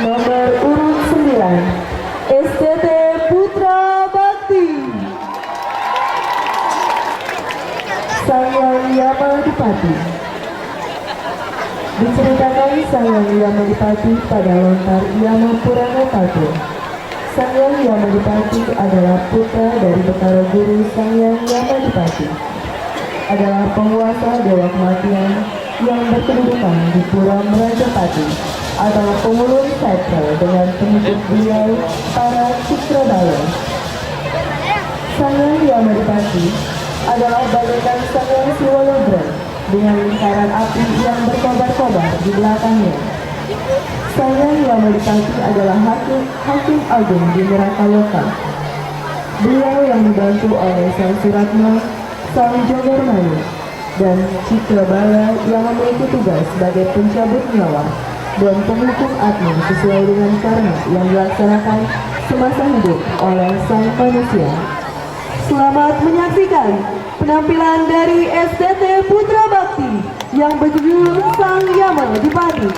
Nomor urut 9, STT Putra Bakti. Sanghyang Yamadipati. Diceritakan Sanghyang Yamadipati pada lontar Yamapurana Tato. Sanghyang Yamadipati adalah putra dari Betara Guru. Sanghyang Yamadipati adalah penguasa Dewa Kematian yang berkedudukan di Pura Merajapati, adalah pemulung Setra dengan pengikut beliau para Citradaya. Sanghyang Yamadipati adalah bagaikan Sanghyang Siwalogra dengan lingkaran api yang berkobar-kobar di belakangnya. Sanghyang Yamadipati adalah hakim agung di Merakaloka. Beliau yang dibantu oleh Sang Suratma, Sang Jogormayu, dan Cikrabala yang memiliki tugas sebagai pencabut nyawa dan penghukum admin sesuai dengan karma yang dilaksanakan semasa hidup oleh sang manusia. Selamat menyaksikan penampilan dari STT Putra Bakti yang berjudul Sang Yamadipati.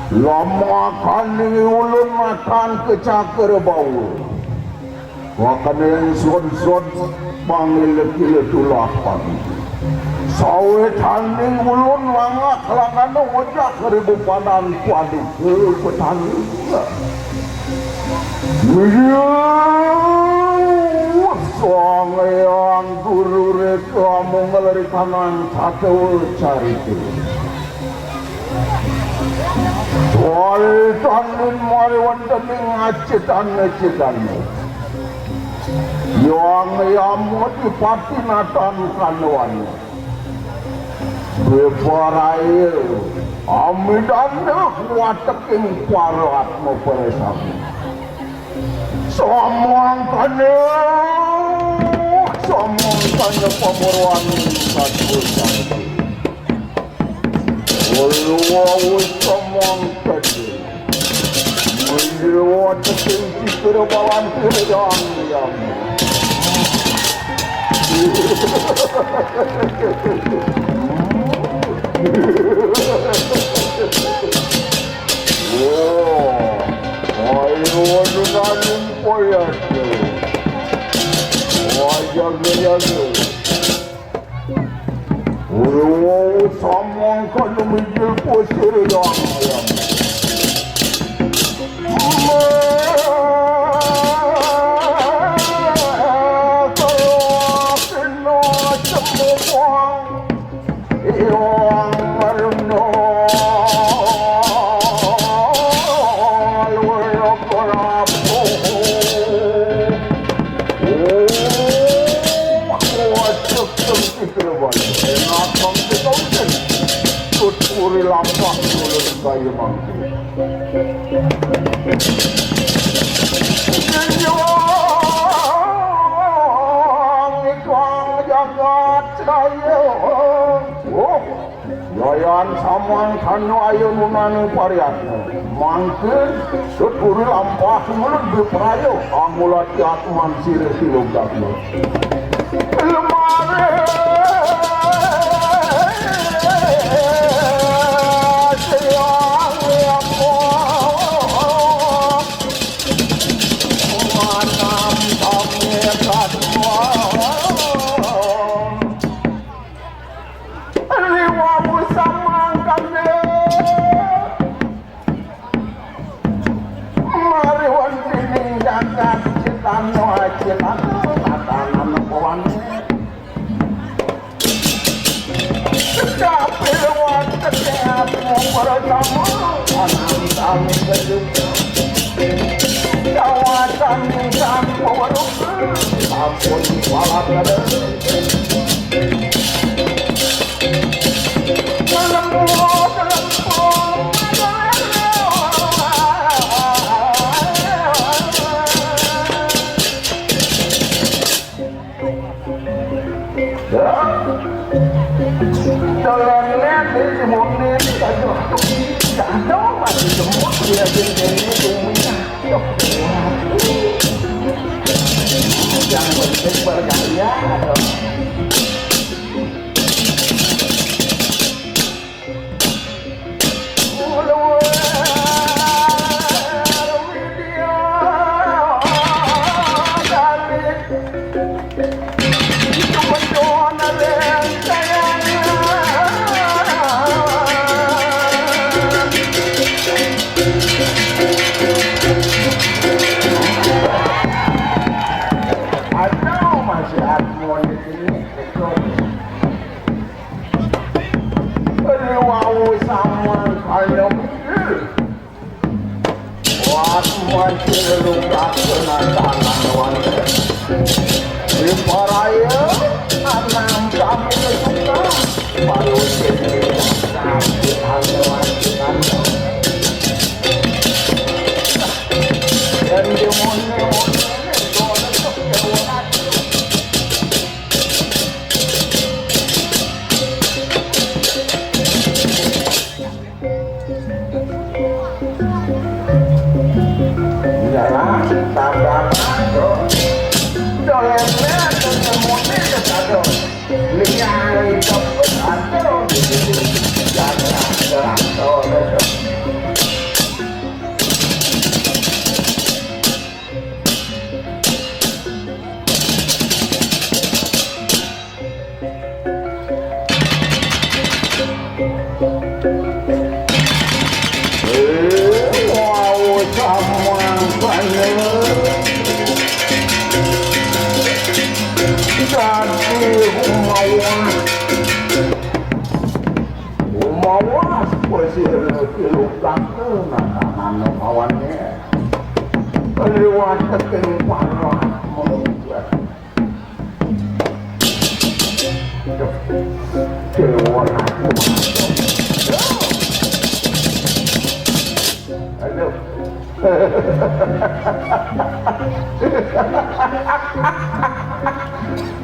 Lama kali ulun makan kecakar bau, wakan yang son panggil kilo tulapan. Sawit handing ulun langak langan wajah keribu padan kuadu ke petani. Soang yang guru reka mengalari kanan satu cari tu. Wal tanin mari wandaning acitan. Yang yamut pati natan kanuan. Beparai amidana wataking parat mo peresam. Somong kane pemuruan satu satu. Ulu somong kane. Menjewa taking cikerabawan kerjaan yang. Ayo nunganin poyat jaga sama kalau mijil posir yang yang merenung Kuri lampak dulu kayu mangki. Jenjang ikang jagat saya. Oh, yayan saman kanu ayu nunani pariatna. Mangkin kuri lampak mulut beprayo. Amulat jatuhan sirih silogakna. Lemari.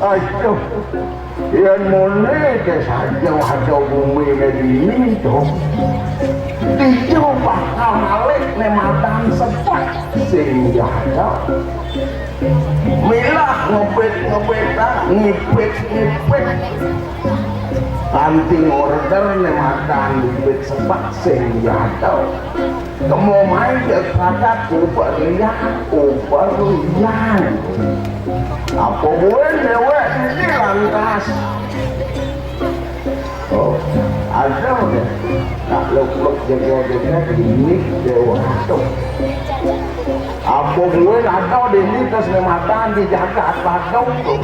Aduh, yang mulai saja bumi ini dong. Dicoba balik nematan sepat sehingga ada milah ngepet ngipet anting order nematan ngipet sepat sehingga ada kamu main kata ubarian apa boleh lewat ini lantas oh ada udah tak luk jaga ini dewa tuh apa boleh atau di ini terus nematan dijaga apa dong tuh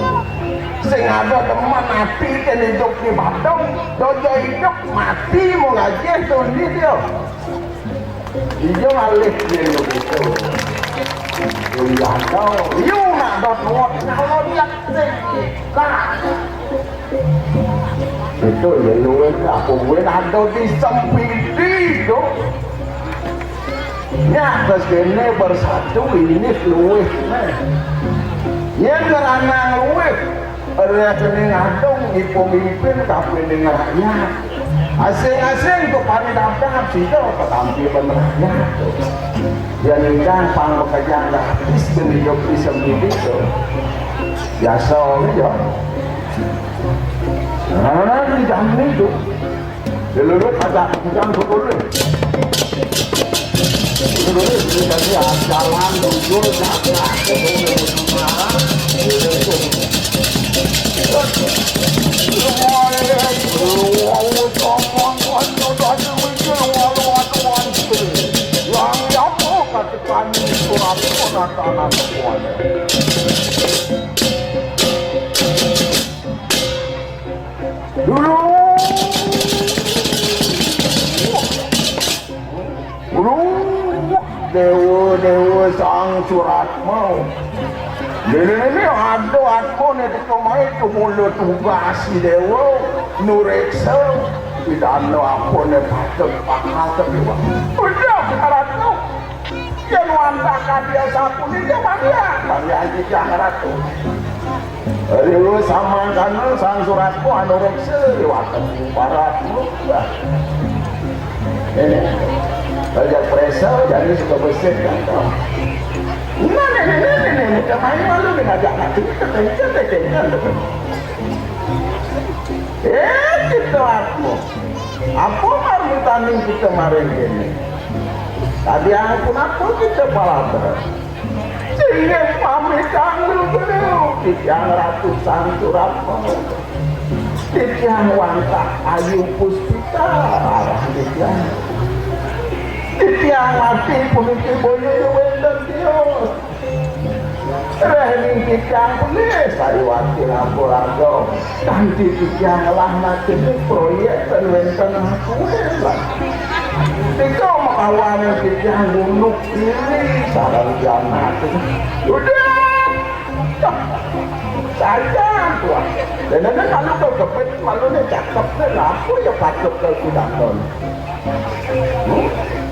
sing ada teman mati kan hidup di Badung dojo hidup mati mau ngaji tuh ini dia iya ngalih dia begitu iya tau iya nak dot kalau lihat sih itu ya lu aku gue ada di sempiti tuh ya terus gini bersatu ini luwih ya karena luwih rekening adong di pemimpin tapi dengan rakyat asing-asing tuh pada daftar situ ketampilan rakyat yang ingkang pang pekerjaan gratis dan hidup di sempiti itu ya soalnya nah di dalam itu dulu ada bukan dulu dikasih jalan dulu jalan Dewa sang surat mau ini ada aku nih kemai itu mulut tugasi dewa nureksa tidak ada aku nih patut pakal kedua udah karatu yang wantakan dia sapu nih dia dia anjing karatu lu sama kan sang suratku anoreksa diwakil paratmu ini belajar presa jadi suka bersih kan kau ini kemarin malu ngajak hati kita tenang gitu aku apa baru tanding kita kemarin ini tadi aku kita palabar sehingga pamit canggul yang ratusan surat yang wantak Ayu Puspita arah yang tiang mati pemimpin boyo wendang dia rehening tiang pelis saya wakil aku lago nanti tiang lah nanti proyek dan wendang aku hebat itu makawan tiang gunung ini sarang jangan udah saja tuan dan kalau kau kepet malunya cakep lah aku ya patut kau tidak tahu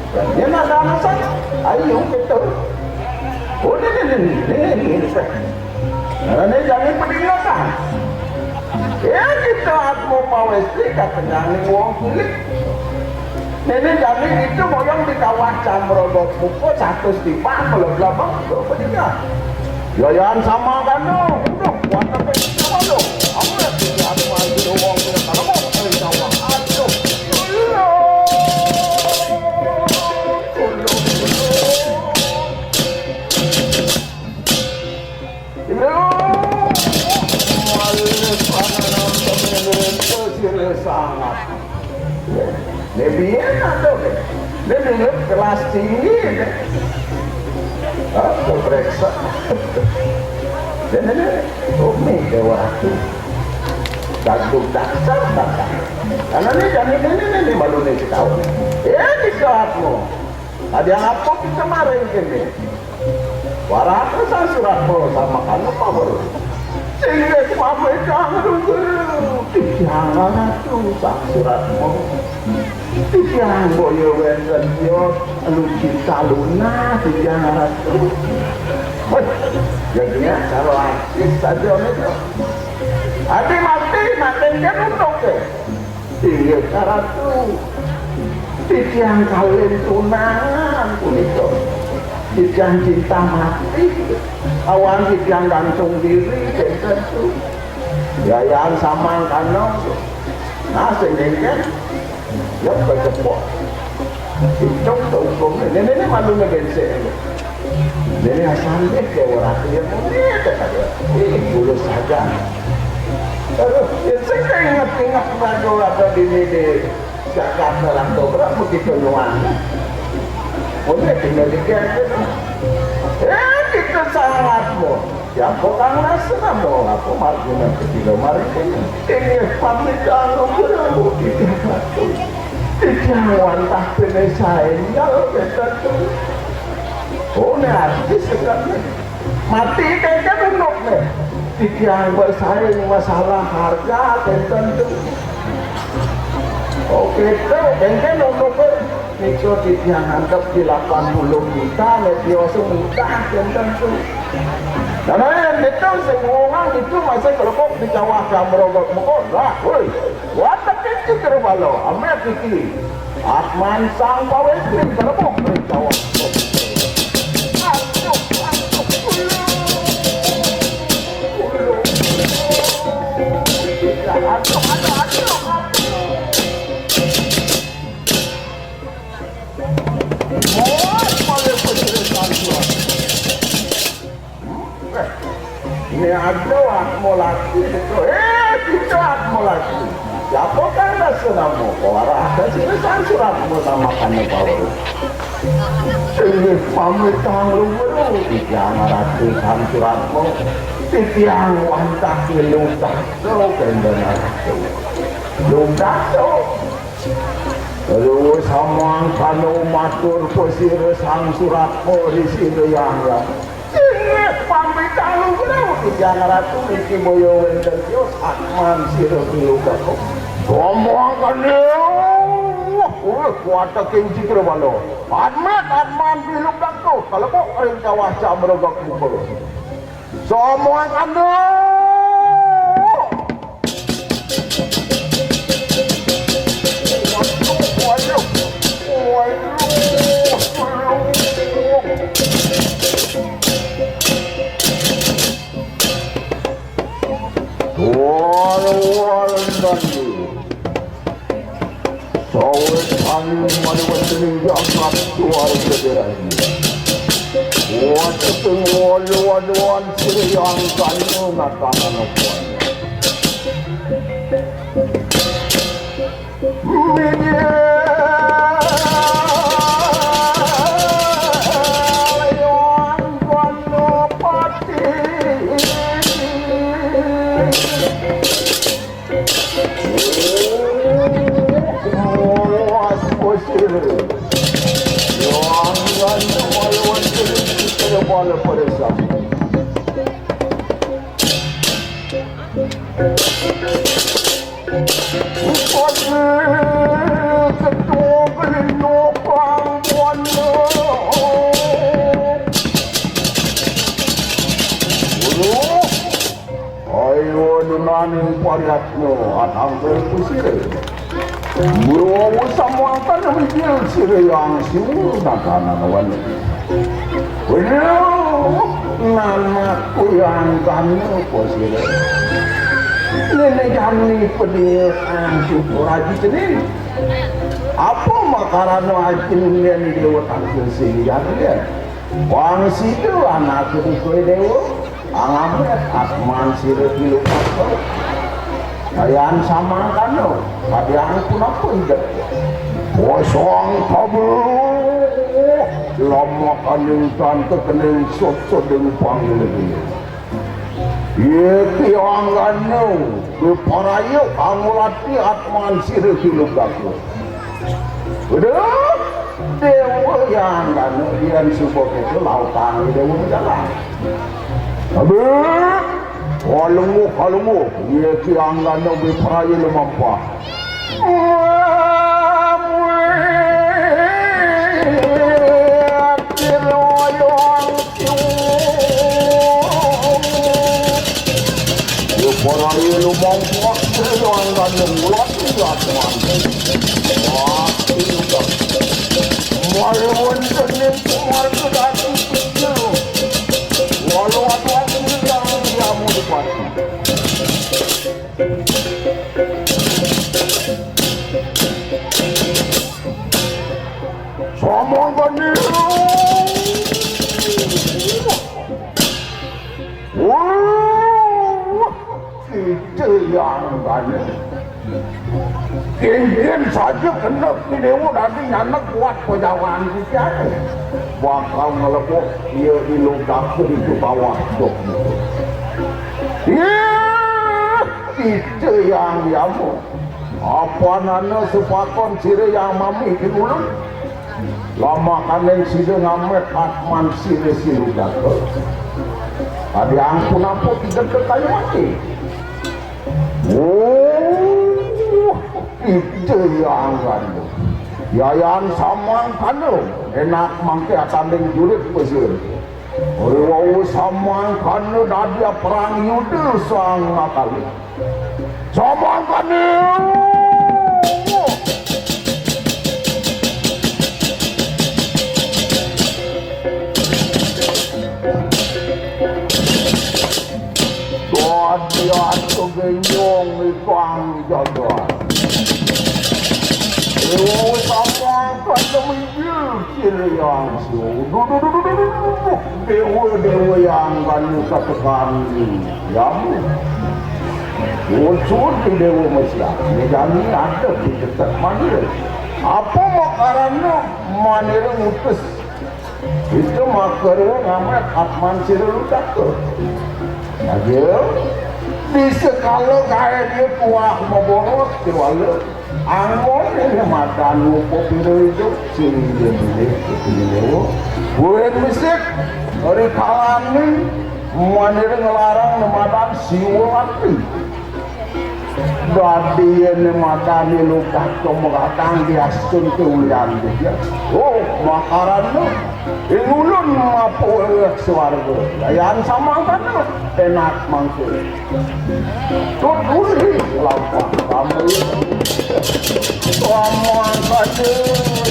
ini ada alasan ayo gitu ini jangan peringatan ya gitu aku mau istri katanya ini uang kulit ini jangan itu moyang di kawasan merodok buku satu stipa kalau belakang peringatan yayaan sama kan udah warna peringatan dong aku lihat ini aku mau uang kulit kalau mau peringatan aduh sangat lebih enak dong lebih kelas tinggi aku periksa dan ini umi waktu gaduk dasar karena ini baru nih tahu ya di saatmu ada yang apa kita kemarin ini warata saya surat sama kamu apa baru sehingga sampai jangan jangan tuh sang suratmu jangan boyo wendel yo lu cinta luna jangan tuh jadinya kalau artis saja itu hati mati kan untuk iya cara tuh yang kalian tunangan pun itu yang cinta mati awan yang gantung diri dan itu ya yang sama kanong nah sehingga ya bercepok itu hukum ini malunya bensin ini asalnya ke orang yang ini dulu saja terus saya ingat lagu ada di Jakarta orang Tobra begitu nuan udah tinggal di itu sangatmu ya kang nasa mo ako margina ketiga margina ini pamit ang guru tidak wantah penesain jauh betul oh ini artis sekali mati kan unuk nih tidak bersaing masalah harga tentu oke itu kan unuk Nikso yang hantar di 80 juta, lebih mudah tentu. Karena itu semua itu masih kalau kok di Jawa Kamrogok mukon lah, woi, watak itu terbalo, amat kiki, Atman sang pawetri terbok di Jawa. Ini ada mau lagi itu, tidak mau lagi. Ya bukan nasionalmu, orang ada sini kan suratmu sama kamu baru. Ini pamit tanggung baru, tidak ratusan suratmu, tidak wantah ludah tu, kendaraan tu, ludah tu. Terus sama kamu matur posir sang suratmu di sini yang pamit tanggung baru. Jangan ratu iki boyo wenten kios Atman siro kiluga ko. Ngomong dia. Wah, kuat kenci kira balo. Atman kiluga ko. Kalau kok ring kawah camrogak mukul. Ngomong dia. Buru semua kan mikir sireyang siu nakana nawan. Well, nama kuyang kami posire. Nenek kami pedih syukur haji sendiri. Apa makaran wajib yang dilewatan kesini ya? Wang situ anak itu kue dewa, angamet Atman sire kilu pasal. Kayaan sama kan lo, tapi yang pun apa hidup? Kosong kabur, lama kaning tante kening sot dengan panggil lagi. Ye tiang kan lo, beparayo kamu lati Atman sire kilu pasal. Udah, dewa yang kan lo, yang support itu lautan dewa jalan. Abis. Kalau ia kiangan nak berperaya lemampa. Berperaya lemampa, kiangan yang ulat tidak Atman. Wah, tidak. Maluan jenis keluarga dati kecil. Walau Atman kamu dipati. Sama baniru. Wah, itu yang banyak. Kengken saja kena dewa tadi nyanak kuat perjalanan kita bakal ngelepok dia ilu dapur itu bawah dok itu yang diamu apa nana sepakon sire yang mami diulang lama kanen sire ngamet atman sire silu dapur tadi ampun apa tidak terkaya mati itu yang kanu yayan samang kanu enak mangke atanding jurit pesir orang samang kanu dadia perang yuda sang akali samang kanu dadia tu genyong ikuang jaga oh sama kata menjil yang dewa yang kanu katakan yamu unsur di dewa Mesya jadi ada di dekat manir apa makarana manir utus itu makarana ngamat atman sirul takut aja bisa kalau kaya dia puak memborot kewala anggon ini madan lupa piro itu sini dia beli buat misik dari kalan ini manir ngelarang madan siwati dadi ini madan luka kemugatang dia sunti ulian dia oh makarannya inulun mapu suarga yang sama kan enak mangkul tut uli lapang kamu Saman kade,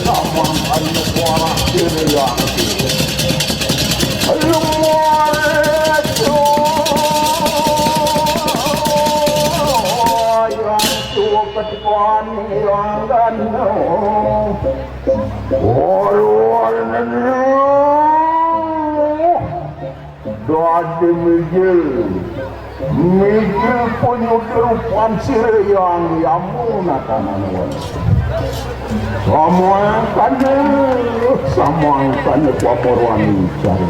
saman kade kuara kiri yang kiri. Lumare tu, yang tu ketikuan yang gano. Orang nenu, doa demijil. Mijil penyudupan sire yang yamun akan anuan sama kan kuaporwani cari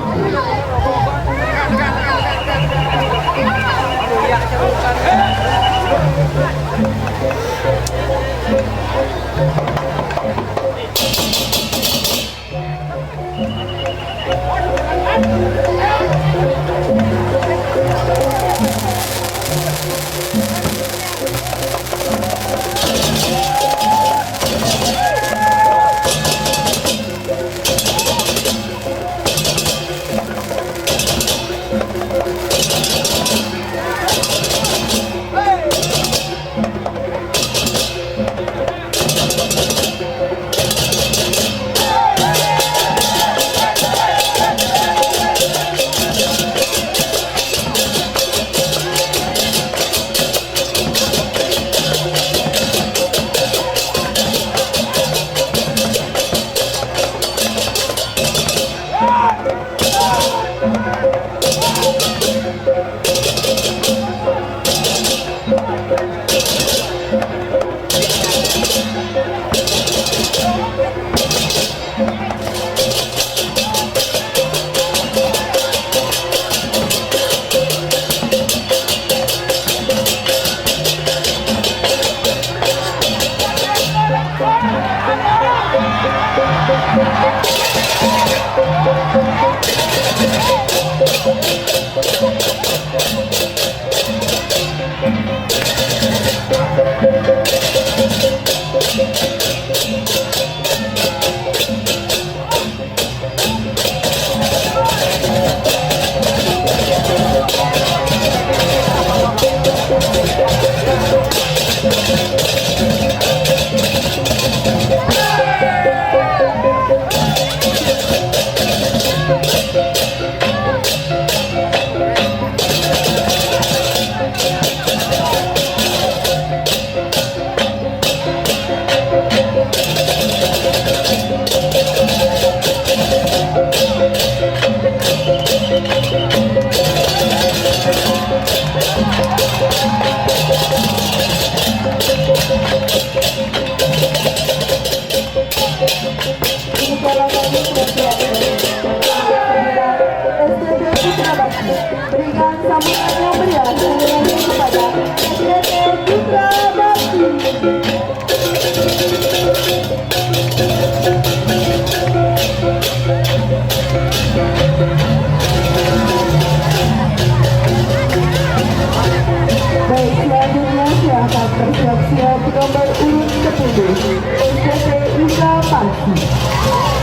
SPP Ika Pati.